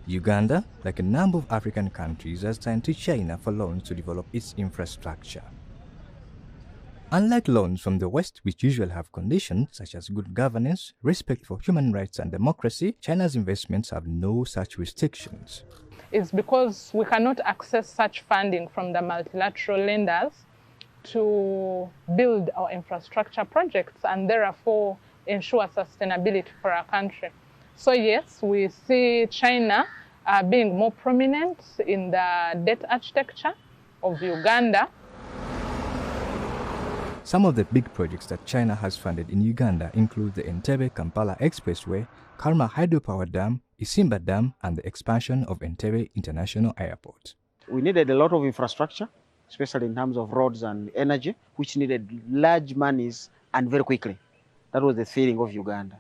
Uganda, like a number of African countries, has turned to China for loans to develop its infrastructure. Unlike loans from the West, which usually have conditions such as good governance, respect for human rights and democracy, China's investments have no such restrictions. It's because we cannot access such funding from the multilateral lenders to build our infrastructure projects and therefore ensure sustainability for our country. So yes, we see China being more prominent in the debt architecture of Uganda. Some of the big projects that China has funded in Uganda include the Entebbe-Kampala Expressway, Karma Hydropower Dam, Isimba Dam, and the expansion of Entebbe International Airport. We needed a lot of infrastructure, especially in terms of roads and energy, which needed large monies and very quickly. That was the feeling of Uganda.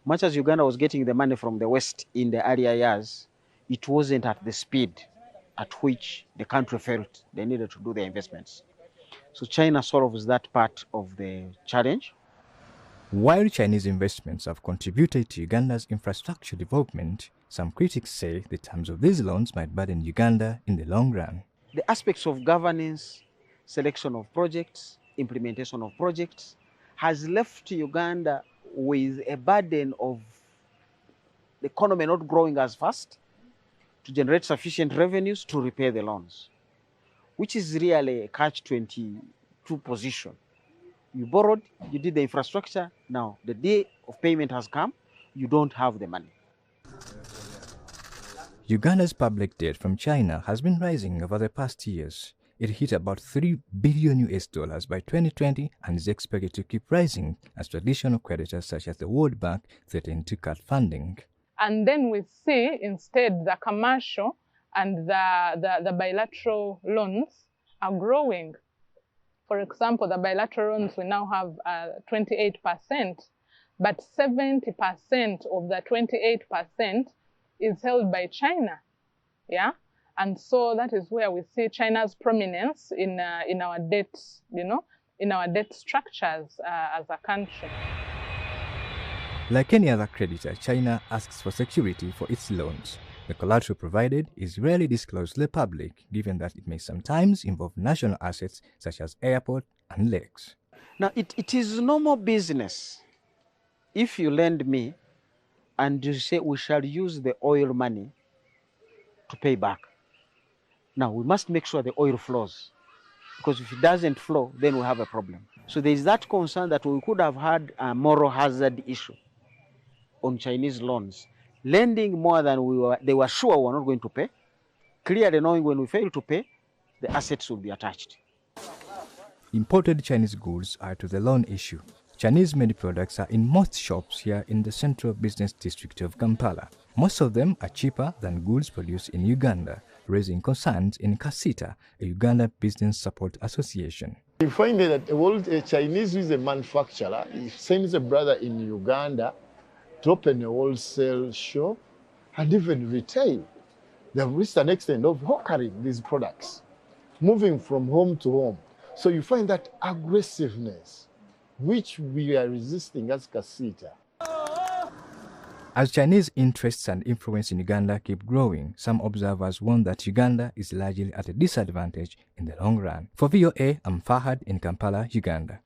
Much as Uganda was getting the money from the West in the earlier years, it wasn't at the speed at which the country felt they needed to do the investments. So China solves that part of the challenge. While Chinese investments have contributed to Uganda's infrastructure development, some critics say the terms of these loans might burden Uganda in the long run. The aspects of governance, selection of projects, implementation of projects has left Uganda with a burden of the economy not growing as fast to generate sufficient revenues to repay the loans, which is really a catch-22 position. You borrowed, you did the infrastructure, now the day of payment has come, you don't have the money. Uganda's public debt from China has been rising over the past years. It hit about $3 billion by 2020 and is expected to keep rising as traditional creditors such as the World Bank threaten to cut funding. And then we see instead the commercial and the bilateral loans are growing. For example, the bilateral loans we now have 28%, but 70% of the 28% is held by China. Yeah, and so that is where we see China's prominence in our debt, in our debt structures as a country. Like any other creditor, China asks for security for its loans. The collateral provided is rarely disclosed to the public, given that it may sometimes involve national assets such as airport and lakes. Now, it is normal business if you lend me and you say we shall use the oil money to pay back. Now, we must make sure the oil flows, because if it doesn't flow, then we have a problem. So there is that concern that we could have had a moral hazard issue on Chinese loans, lending more than they were sure we were not going to pay, clearly knowing when we fail to pay, the assets will be attached. Imported Chinese goods are to the loan issue. Chinese-made products are in most shops here in the central business district of Kampala. Most of them are cheaper than goods produced in Uganda, raising concerns in Kasita, a Uganda Business Support Association. You find that a Chinese who is a manufacturer, he sends a brother in Uganda to open a wholesale shop and even retail. They have reached an extent of hawkering these products, moving from home to home. So you find that aggressiveness, which we are resisting as Kasita. As Chinese interests and influence in Uganda keep growing, some observers warn that Uganda is largely at a disadvantage in the long run. For VOA, I'm Fahad in Kampala, Uganda.